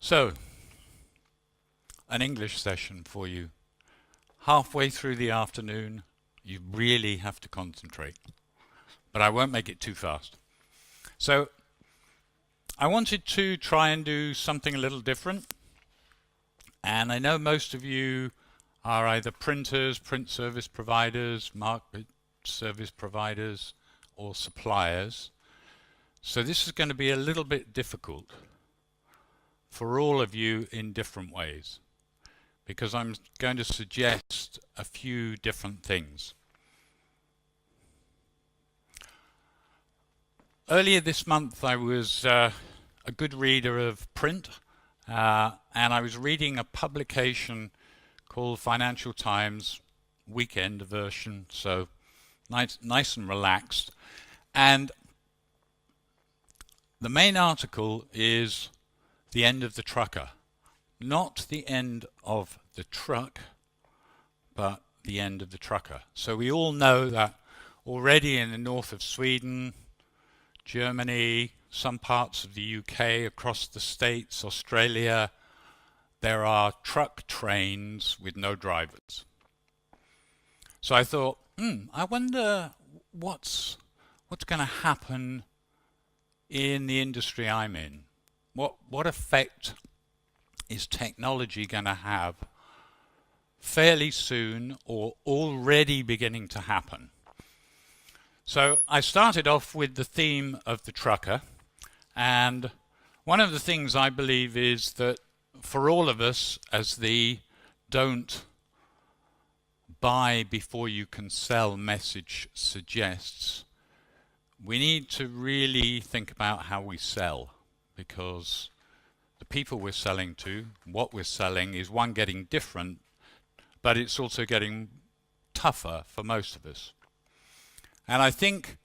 So, an English session for you. Halfway through the afternoon, you really have to concentrate. But I won't make it too fast. So, I wanted to try and do something a little different. And I know most of you are either printers, print service providers, market service providers, or suppliers. So this is going to be a little bit difficult for all of you in different ways, because I'm going to suggest a few different things. Earlier this month I was a good reader of print, and I was reading a publication called Financial Times, weekend version, so nice and relaxed. And the main article is the end of the trucker. Not the end of the truck, but the end of the trucker. So we all know that already in the north of Sweden, Germany, some parts of the UK, across the States, Australia, there are truck trains with no drivers. So I thought, I wonder what's going to happen in the industry I'm in. What effect is technology going to have fairly soon or already beginning to happen? So I started off with the theme of the trucker, and one of the things I believe is that for all of us, as the don't buy before you can sell message suggests, we need to really think about how we sell, because the people we're selling to, what we're selling, is one, getting different, but it's also getting tougher for most of us. And I think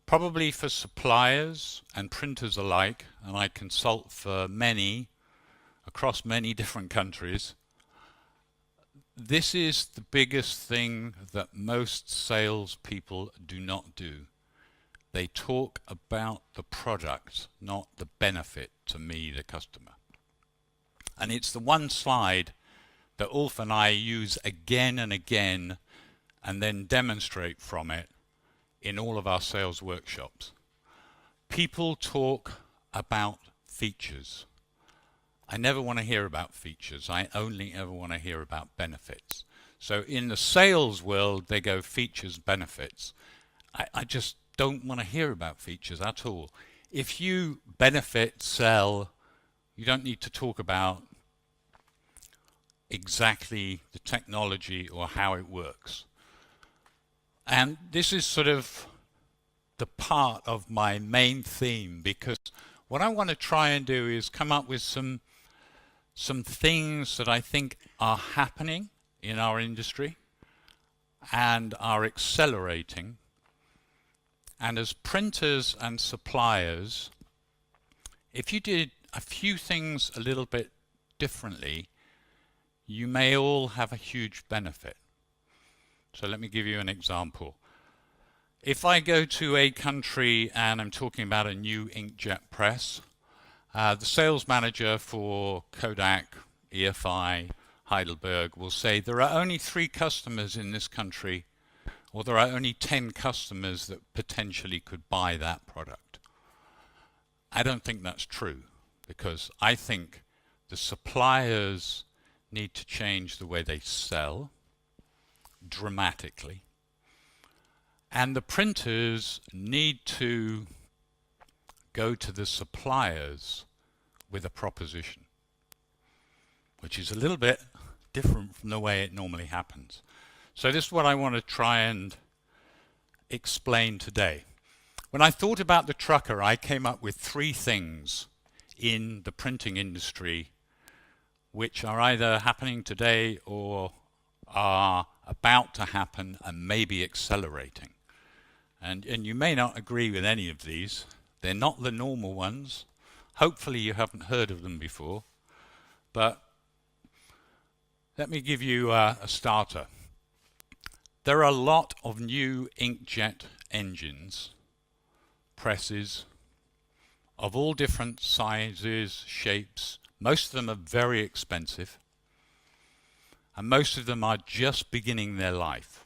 probably for suppliers and printers alike, and I consult for many across many different countries, this is the biggest thing that most salespeople do not do. They talk about the product, not the benefit to me, the customer. And it's the one slide that Ulf and I use again and again, and then demonstrate from it in all of our sales workshops. People talk about features. I never want to hear about features. I only ever want to hear about benefits. So in the sales world, they go features, benefits. I just don't want to hear about features at all. If you benefit, sell, you don't need to talk about exactly the technology or how it works. And this is sort of the part of my main theme, because what I want to try and do is come up with some things that I think are happening in our industry and are accelerating. And as printers and suppliers, if you did a few things a little bit differently, you may all have a huge benefit. So let me give you an example. If I go to a country and I'm talking about a new inkjet press, the sales manager for Kodak, EFI, Heidelberg will say there are only 3 customers in this country, or there are only 10 customers that potentially could buy that product. I don't think that's true, because I think the suppliers need to change the way they sell dramatically, and the printers need to go to the suppliers with a proposition, which is a little bit different from the way it normally happens. So this is what I want to try and explain today. When I thought about the trucker, I came up with 3 things in the printing industry which are either happening today or are about to happen and maybe accelerating. And you may not agree with any of these. They're not the normal ones. Hopefully you haven't heard of them before. But let me give you a starter. There are a lot of new inkjet engines, presses, of all different sizes, shapes, Most of them are very expensive, and most of them are just beginning their life.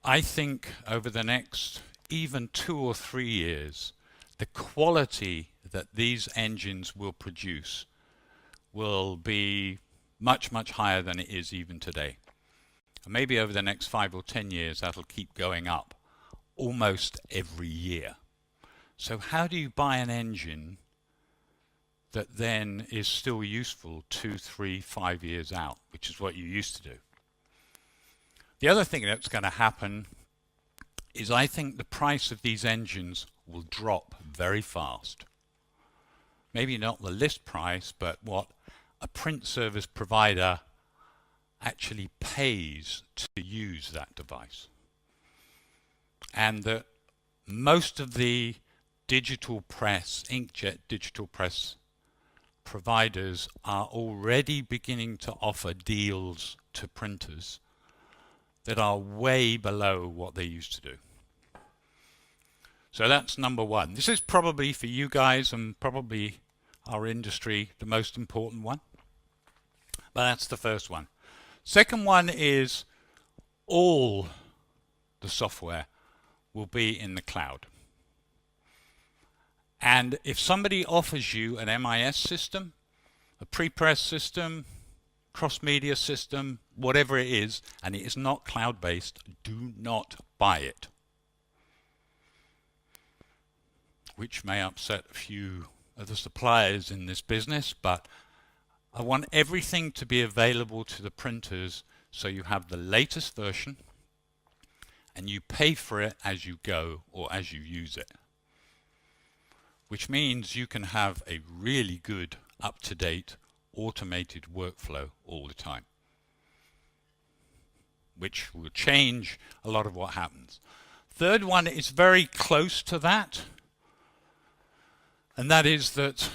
I think over the next even 2 or 3 years, the quality that these engines will produce will be much, much higher than it is even today. And maybe over the next 5 or 10 years, that'll keep going up almost every year. So how do you buy an engine that then is still useful 2, 3, 5 years out, which is what you used to do? The other thing that's going to happen is I think the price of these engines will drop very fast. Maybe not the list price, but what a print service provider actually pays to use that device. And that most of the digital press, inkjet digital press providers are already beginning to offer deals to printers that are way below what they used to do. So that's number one. This is probably for you guys and probably our industry the most important one. But that's the first one. Second one is all the software will be in the cloud. And if somebody offers you an MIS system, a pre-press system, cross-media system, whatever it is, and it is not cloud-based, do not buy it. Which may upset a few of the suppliers in this business, but I want everything to be available to the printers so you have the latest version and you pay for it as you go or as you use it. Which means you can have a really good, up-to-date, automated workflow all the time, which will change a lot of what happens. Third one is very close to that, and that is that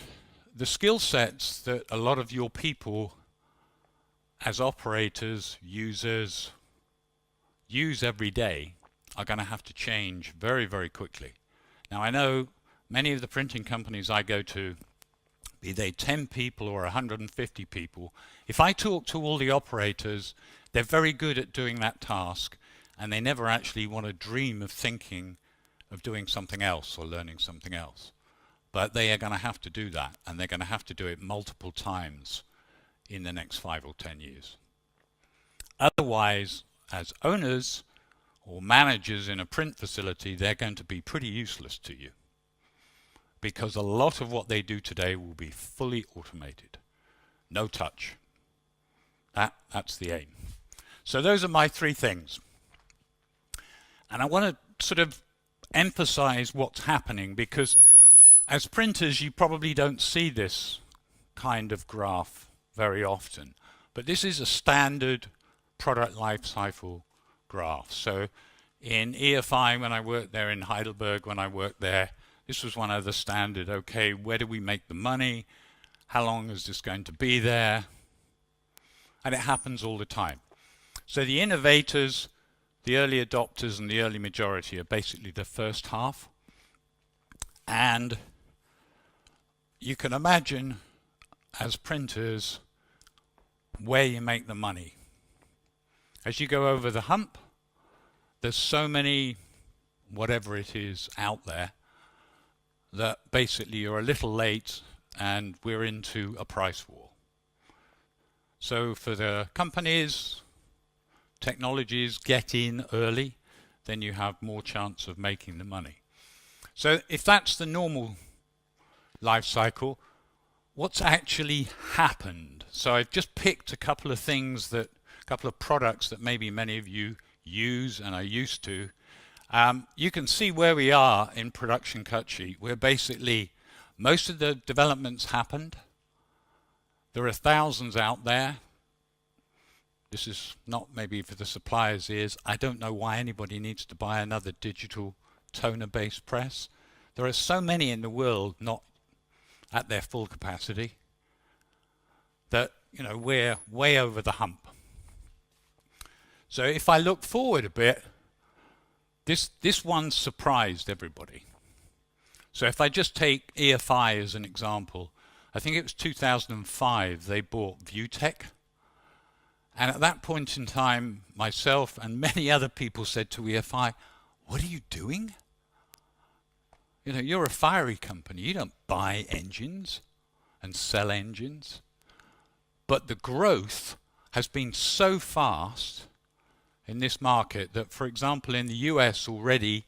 the skill sets that a lot of your people as operators, users, use every day are going to have to change very, very quickly. Now I know many of the printing companies I go to, be they 10 people or 150 people, if I talk to all the operators, they're very good at doing that task and they never actually want to dream of thinking of doing something else or learning something else. But they are going to have to do that, and they're going to have to do it multiple times in the next 5 or 10 years. Otherwise, as owners or managers in a print facility, they're going to be pretty useless to you, because a lot of what they do today will be fully automated. No touch. That's the aim. So those are my 3 things. And I want to sort of emphasize what's happening, because as printers you probably don't see this kind of graph very often. But this is a standard product life cycle graph. So in EFI, when I worked there, in Heidelberg when I worked there, this was one of the standard, okay, where do we make the money? How long is this going to be there? And it happens all the time. So the innovators, the early adopters and the early majority are basically the first half. And you can imagine as printers where you make the money. As you go over the hump, there's so many, whatever it is out there, that basically you're a little late and we're into a price war. So for the companies, technologies get in early, then you have more chance of making the money. So if that's the normal life cycle, what's actually happened? So I've just picked a couple of things that, a couple of products that maybe many of you use and are used to. You can see where we are in production cut sheet. We're basically, most of the developments happened. There are thousands out there. This is not maybe for the supplier's ears. I don't know why anybody needs to buy another digital toner-based press. There are so many in the world not at their full capacity that, you know, we're way over the hump. So if I look forward a bit, this one surprised everybody. So if I just take EFI as an example, I think it was 2005, they bought Viewtech. And at that point in time, myself and many other people said to EFI, what are you doing? You know, you're a fiery company. You don't buy engines and sell engines. But the growth has been so fast in this market that, for example, in the US already,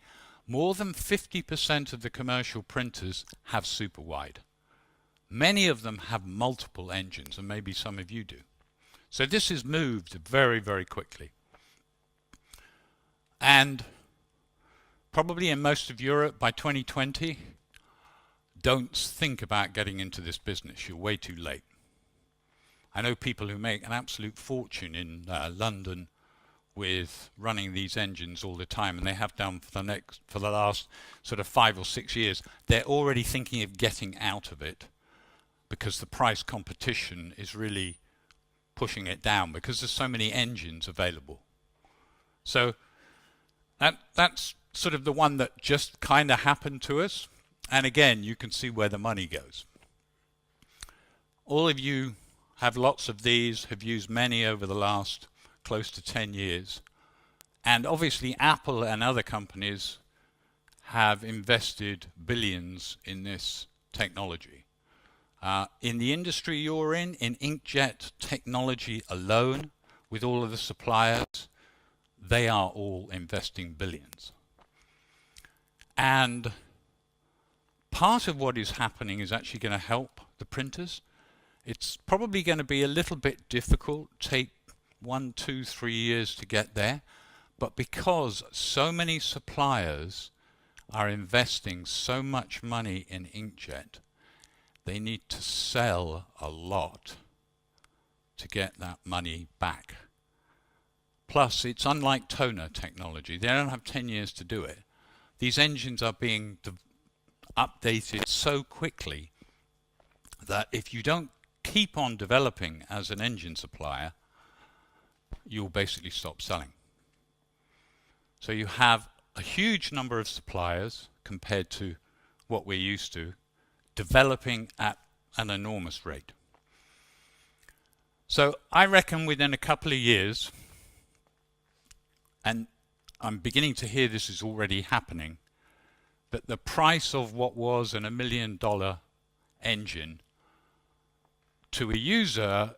more than 50% of the commercial printers have super wide. Many of them have multiple engines, and maybe some of you do. So this has moved very, very quickly. And probably in most of Europe by 2020, don't think about getting into this business. You're way too late. I know people who make an absolute fortune in London with running these engines all the time, and they have done for the last sort of 5 or 6 years. They're already thinking of getting out of it because the price competition is really pushing it down because there's so many engines available. So that's sort of the one that just kind of happened to us. And again, you can see where the money goes. All of you have lots of these, have used many over the last close to 10 years. And obviously Apple and other companies have invested billions in this technology. In the industry you're in inkjet technology alone, with all of the suppliers, they are all investing billions. And part of what is happening is actually going to help the printers. It's probably going to be a little bit difficult, take 1, 2, 3 years to get there. But because so many suppliers are investing so much money in inkjet, they need to sell a lot to get that money back. Plus, it's unlike toner technology. They don't have 10 years to do it. These engines are being updated so quickly that if you don't keep on developing as an engine supplier, you'll basically stop selling. So you have a huge number of suppliers compared to what we're used to, developing at an enormous rate. So I reckon within a couple of years, and I'm beginning to hear this is already happening, that the price of what was an $1 million engine to a user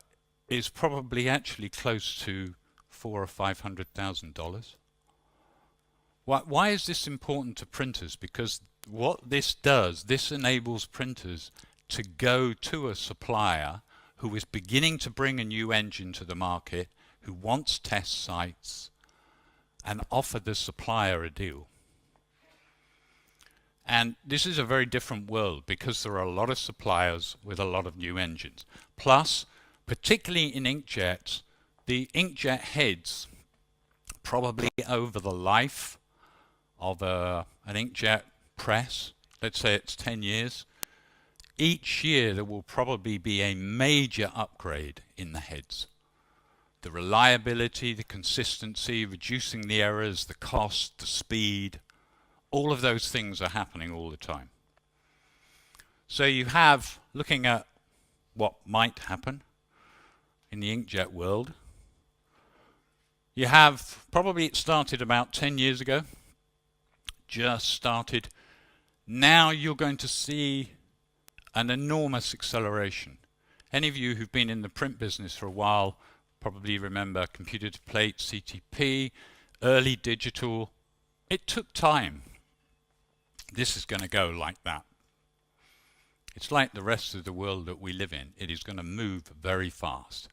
is probably actually close to $400,000 or $500,000. Why is this important to printers? Because what this does, this enables printers to go to a supplier who is beginning to bring a new engine to the market, who wants test sites, and offer the supplier a deal. And this is a very different world because there are a lot of suppliers with a lot of new engines. Plus, particularly in inkjets, the inkjet heads, probably over the life of an inkjet press, let's say it's 10 years, each year there will probably be a major upgrade in the heads. The reliability, the consistency, reducing the errors, the cost, the speed, all of those things are happening all the time. So you have, looking at what might happen in the inkjet world, you have, probably it started about 10 years ago, just started. Now you're going to see an enormous acceleration. Any of you who've been in the print business for a while probably remember computer to plate, CTP, early digital. It took time. This is going to go like that. It's like the rest of the world that we live in. It is going to move very fast.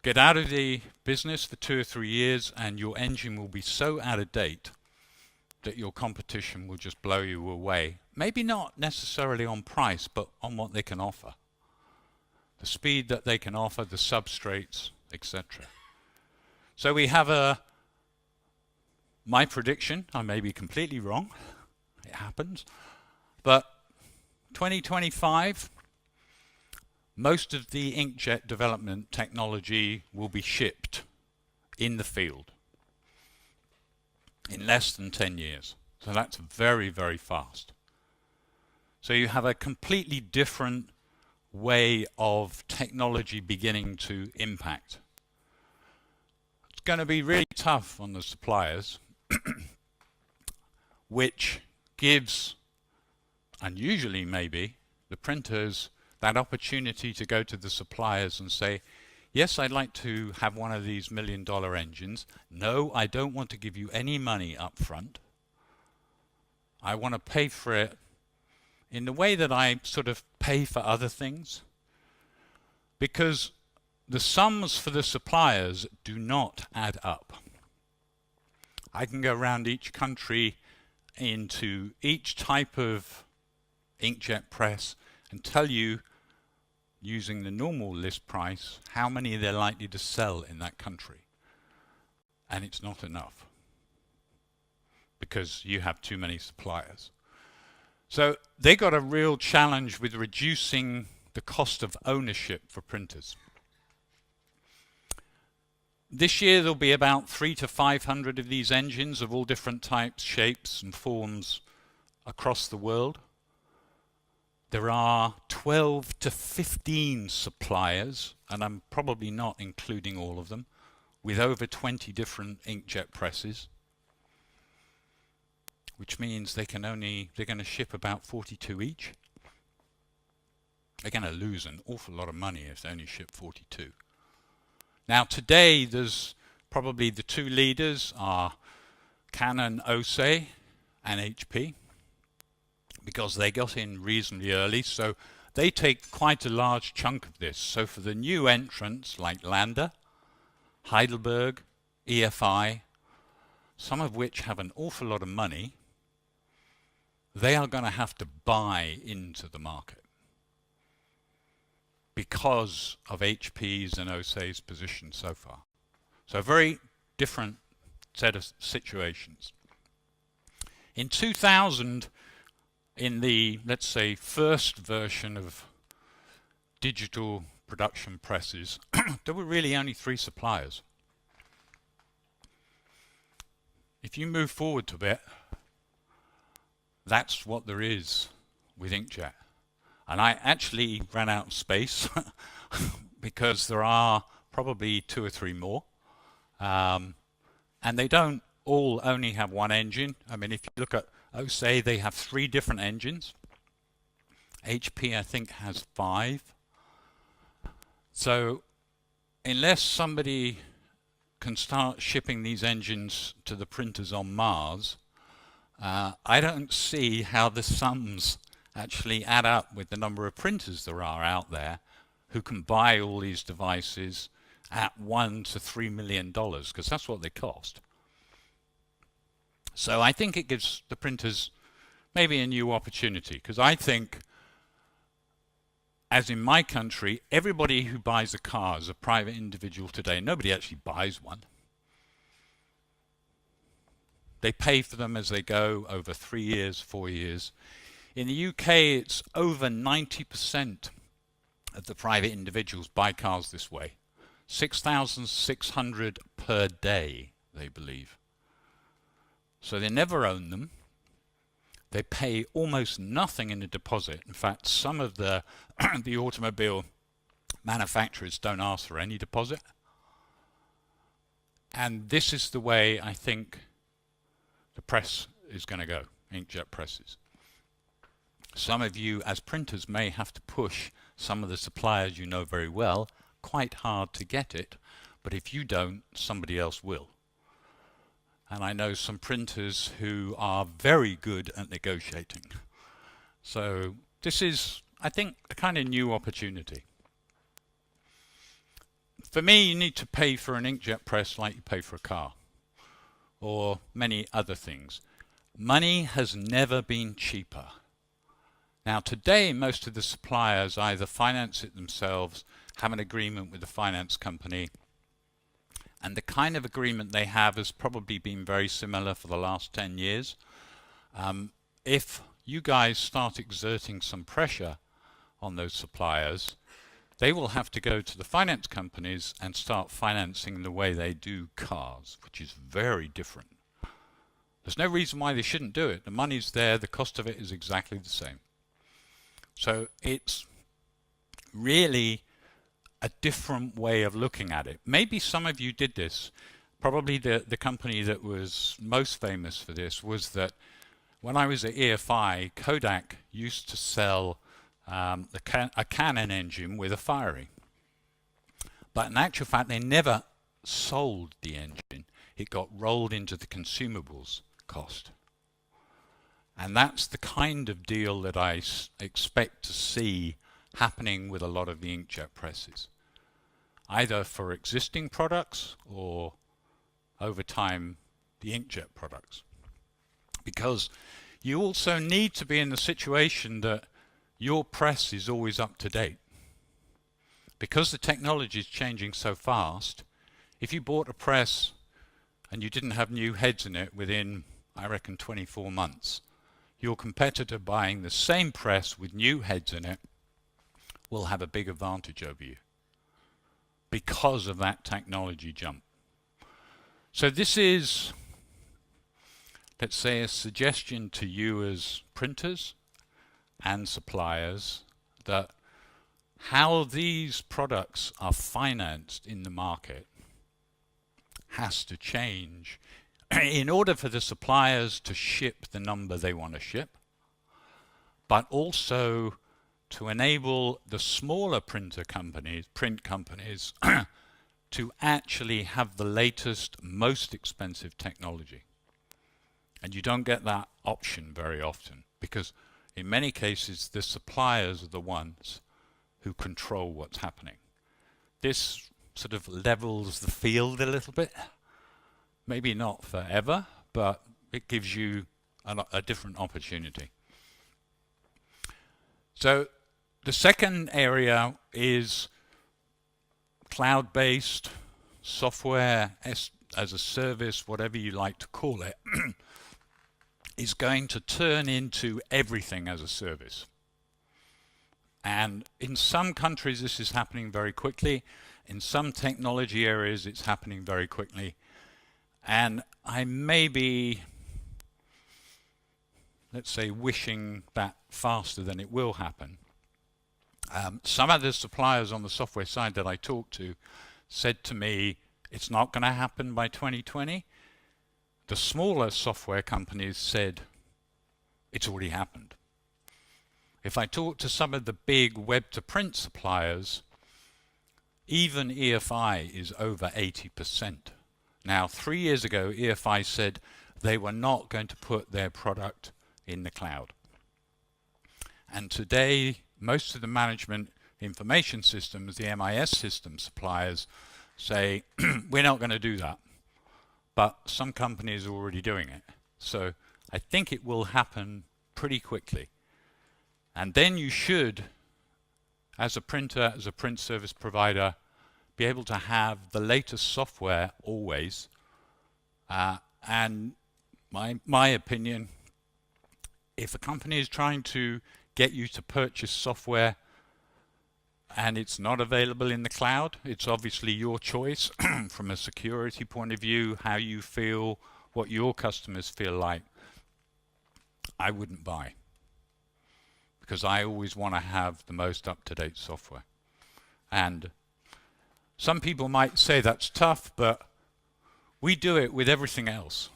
Get out of the business for 2 or 3 years and your engine will be so out of date that your competition will just blow you away. Maybe not necessarily on price, but on what they can offer. The speed that they can offer, the substrates, etc. So we have my prediction, I may be completely wrong, it happens, but 2025, most of the inkjet development technology will be shipped in the field in less than 10 years. So that's very, very fast. So you have a completely different way of technology beginning to impact. It's going to be really tough on the suppliers, which gives, unusually maybe, the printers that opportunity to go to the suppliers and say, yes, I'd like to have one of these $1 million engines. No, I don't want to give you any money up front. I want to pay for it in the way that I sort of pay for other things. Because the sums for the suppliers do not add up. I can go around each country into each type of inkjet press and tell you, using the normal list price, how many they're likely to sell in that country. And it's not enough, because you have too many suppliers. So they got a real challenge with reducing the cost of ownership for printers. This year there'll be about 300 to 500 of these engines of all different types, shapes and forms across the world. There are 12 to 15 suppliers, and I'm probably not including all of them, with over 20 different inkjet presses, which means they're going to ship about 42 each. They're going to lose an awful lot of money if they only ship 42. Now today there's probably the two leaders are Canon OSE and HP, because they got in reasonably early, so they take quite a large chunk of this. So for the new entrants like Landa, Heidelberg, EFI, some of which have an awful lot of money, they are going to have to buy into the market because of HP's and OSE's position so far. So a very different set of situations. In 2000, in the, let's say, first version of digital production presses, there were really only 3 suppliers. If you move forward a bit, that's what there is with inkjet. And I actually ran out of space because there are probably 2 or 3 more. And they don't all only have one engine. I mean, if you look at OSE, they have 3 different engines. HP, I think, has 5. So unless somebody can start shipping these engines to the printers on Mars, I don't see how the sums actually add up with the number of printers there are out there who can buy all these devices at $1 to $3 million, because that's what they cost. So I think it gives the printers maybe a new opportunity, because I think, as in my country, everybody who buys a car is a private individual today. Nobody actually buys one. They pay for them as they go over 3 years, 4 years. In the UK, it's over 90% of the private individuals buy cars this way. 6,600 per day, they believe. So they never own them. They pay almost nothing in a deposit. In fact, some of the the automobile manufacturers don't ask for any deposit. And this is the way I think the press is going to go, inkjet presses. Some of you as printers may have to push some of the suppliers you know very well quite hard to get it, but if you don't, somebody else will. And I know some printers who are very good at negotiating. So this is, I think, a kind of new opportunity. For me, you need to pay for an inkjet press like you pay for a car, or many other things. Money has never been cheaper. Now today, most of the suppliers either finance it themselves, have an agreement with the finance company, and the kind of agreement they have has probably been very similar for the last 10 years. If you guys start exerting some pressure on those suppliers, they will have to go to the finance companies and start financing the way they do cars, which is very different. There's no reason why they shouldn't do it. The money's there, the cost of it is exactly the same. So it's really a different way of looking at it. Maybe some of you did this. Probably the company that was most famous for this was that when I was at EFI, Kodak used to sell a Canon engine with a firing. But in actual fact, they never sold the engine. It got rolled into the consumables cost. And that's the kind of deal that I expect to see happening with a lot of the inkjet presses, either for existing products or over time the inkjet products. Because you also need to be in the situation that your press is always up to date. Because the technology is changing so fast, if you bought a press and you didn't have new heads in it within, I reckon, 24 months, your competitor buying the same press with new heads in it will have a big advantage over you because of that technology jump. So this is, let's say, a suggestion to you as printers and suppliers that how these products are financed in the market has to change in order for the suppliers to ship the number they want to ship, but also to enable the smaller print companies to actually have the latest, most expensive technology. And you don't get that option very often because in many cases the suppliers are the ones who control what's happening. This sort of levels the field a little bit. Maybe not forever, but it gives you a different opportunity. So the second area is cloud-based software as a service, whatever you like to call it, is going to turn into everything as a service. And in some countries this is happening very quickly. In some technology areas it's happening very quickly. And I may be, let's say, wishing that faster than it will happen. Some of the suppliers on the software side that I talked to said to me, it's not going to happen by 2020. The smaller software companies said, it's already happened. If I talk to some of the big web-to-print suppliers, even EFI is over 80%. Now, 3 years ago, EFI said they were not going to put their product in the cloud. And today, most of the management information systems, the MIS system suppliers, say, we're not going to do that. But some companies are already doing it. So I think it will happen pretty quickly. And then you should, as a printer, as a print service provider, be able to have the latest software always. And my opinion, if a company is trying to get you to purchase software and it's not available in the cloud, it's obviously your choice from a security point of view, how you feel, what your customers feel like. I wouldn't buy, because I always want to have the most up-to-date software. And some people might say that's tough, but we do it with everything else.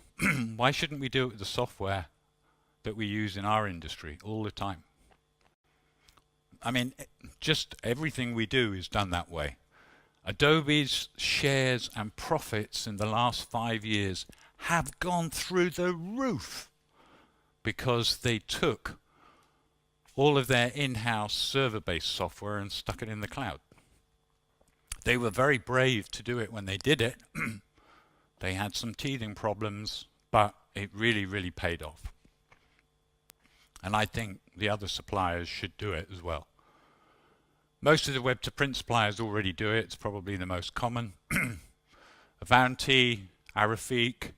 Why shouldn't we do it with the software that we use in our industry all the time? I mean, just everything we do is done that way. Adobe's shares and profits in the last 5 years have gone through the roof because they took all of their in-house server-based software and stuck it in the cloud. They were very brave to do it when they did it. They had some teething problems, but it really, really paid off. And I think the other suppliers should do it as well. Most of the web-to-print suppliers already do it. It's probably the most common. Avanti, Arifik.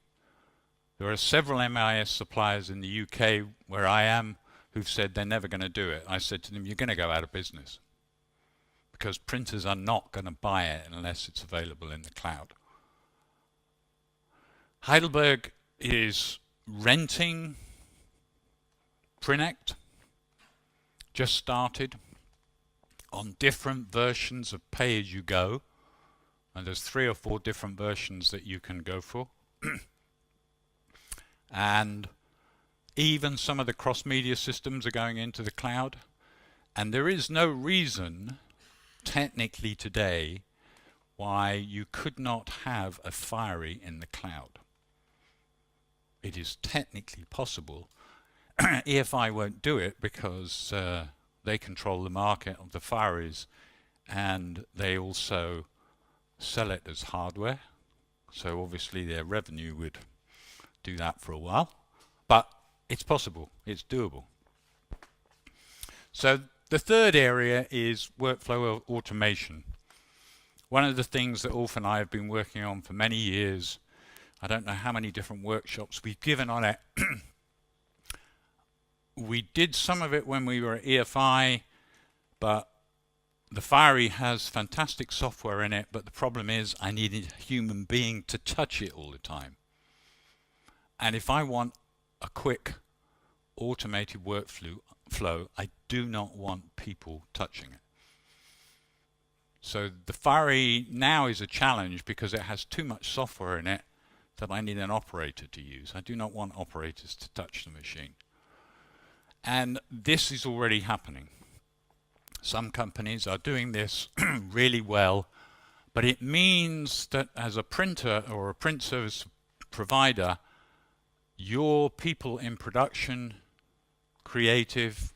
There are several MIS suppliers in the UK where I am who've said they're never going to do it. I said to them, you're going to go out of business, because printers are not going to buy it unless it's available in the cloud. Heidelberg is renting Prinect, just started. on different versions of pay-as-you-go, and there's 3 or 4 different versions that you can go for. And even some of the cross-media systems are going into the cloud, and there is no reason technically today why you could not have a Fiery in the cloud. It is technically possible. EFI won't do it because they control the market of the Firies, and they also sell it as hardware, so obviously their revenue would do that for a while, but it's possible, it's doable. So the third area is workflow automation. One of the things that Ulf and I have been working on for many years, I don't know how many different workshops we've given on it. We did some of it when we were at EFI, but the Fiery has fantastic software in it, but the problem is I needed a human being to touch it all the time. And if I want a quick automated workflow, I do not want people touching it. So the Fiery now is a challenge because it has too much software in it that I need an operator to use. I do not want operators to touch the machine. And this is already happening. Some companies are doing this really well, but it means that as a printer or a print service provider, your people in production, creative,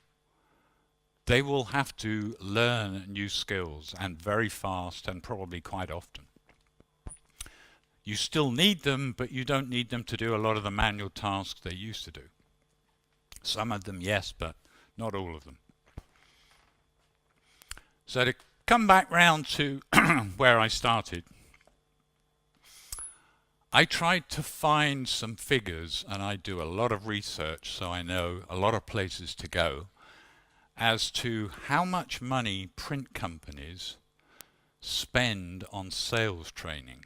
they will have to learn new skills, and very fast and probably quite often. You still need them, but you don't need them to do a lot of the manual tasks they used to do. Some of them, yes, but not all of them. So to come back round to where I started, I tried to find some figures, and I do a lot of research, so I know a lot of places to go, as to how much money print companies spend on sales training.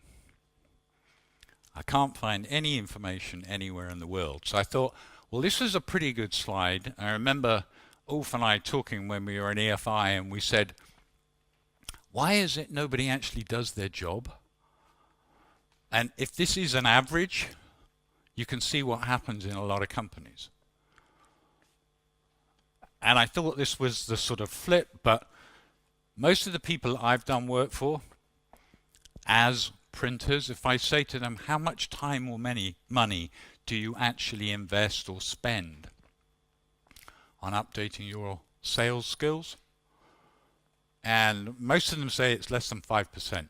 I can't find any information anywhere in the world, so I thought, well, this is a pretty good slide. I remember Ulf and I talking when we were in EFI, and we said, why is it nobody actually does their job? And if this is an average, you can see what happens in a lot of companies. And I thought this was the sort of flip, but most of the people I've done work for as printers, if I say to them, how much time or money do you actually invest or spend on updating your sales skills? And most of them say it's less than 5%.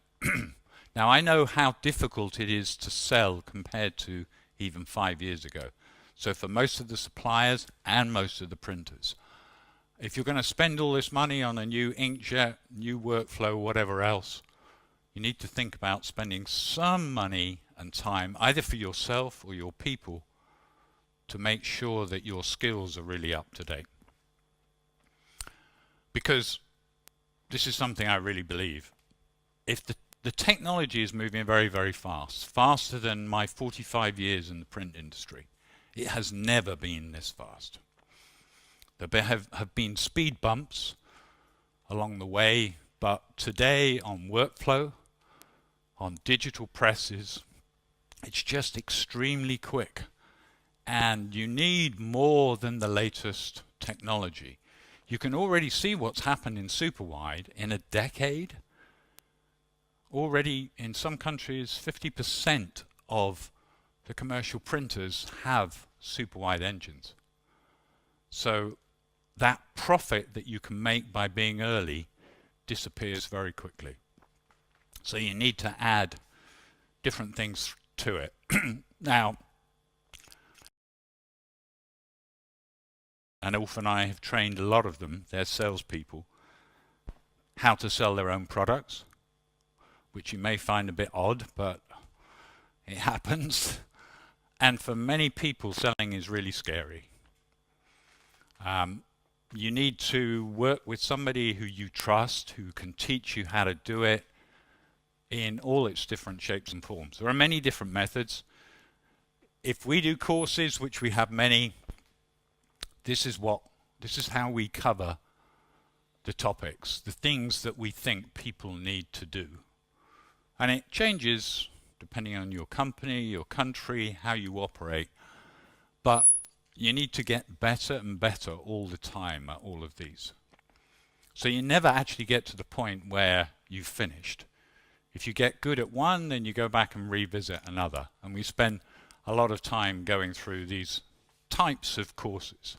Now, I know how difficult it is to sell compared to even 5 years ago. So for most of the suppliers and most of the printers, if you're going to spend all this money on a new inkjet, new workflow, whatever else, you need to think about spending some money and time either for yourself or your people to make sure that your skills are really up to date. Because this is something I really believe. If the technology is moving very, very fast, faster than my 45 years in the print industry. It has never been this fast. There have been speed bumps along the way, but today on workflow, on digital presses, it's just extremely quick. And you need more than the latest technology. You can already see what's happened in superwide in a decade. Already in some countries, 50% of the commercial printers have superwide engines. So that profit that you can make by being early disappears very quickly. So you need to add different things to it. Now, and Ulf and I have trained a lot of them, their salespeople, how to sell their own products, which you may find a bit odd, but it happens. And for many people, selling is really scary. You need to work with somebody who you trust, who can teach you how to do it in all its different shapes and forms. There are many different methods. If we do courses, which we have many, this is how we cover the topics, the things that we think people need to do. And it changes depending on your company, your country, how you operate. But you need to get better and better all the time at all of these. So you never actually get to the point where you've finished. If you get good at one, then you go back and revisit another. And we spend a lot of time going through these types of courses.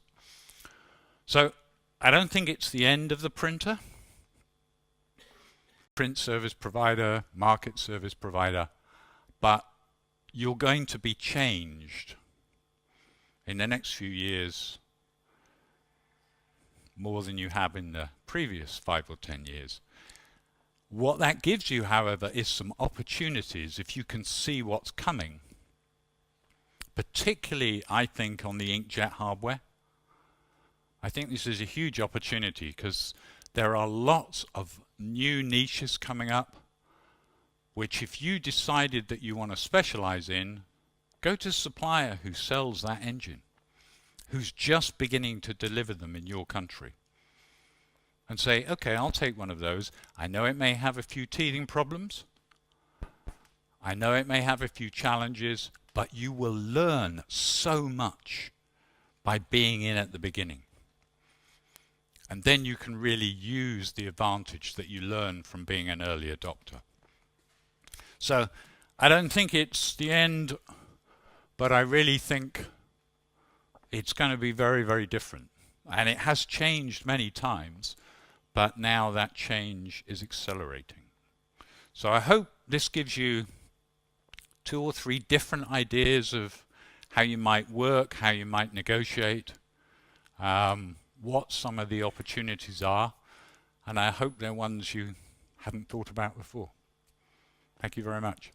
So I don't think it's the end of the printer. Print service provider, market service provider, but you're going to be changed in the next few years more than you have in the previous 5 or 10 years. What that gives you, however, is some opportunities if you can see what's coming. Particularly, I think, on the inkjet hardware. I think this is a huge opportunity because there are lots of new niches coming up, which if you decided that you want to specialize in, go to a supplier who sells that engine, who's just beginning to deliver them in your country. And say, okay, I'll take one of those. I know it may have a few teething problems. I know it may have a few challenges, but you will learn so much by being in at the beginning. And then you can really use the advantage that you learn from being an early adopter. So I don't think it's the end, but I really think it's going to be very, very different. And it has changed many times, but now that change is accelerating. So I hope this gives you 2 or 3 different ideas of how you might work, how you might negotiate, what some of the opportunities are, and I hope they're ones you hadn't thought about before. Thank you very much.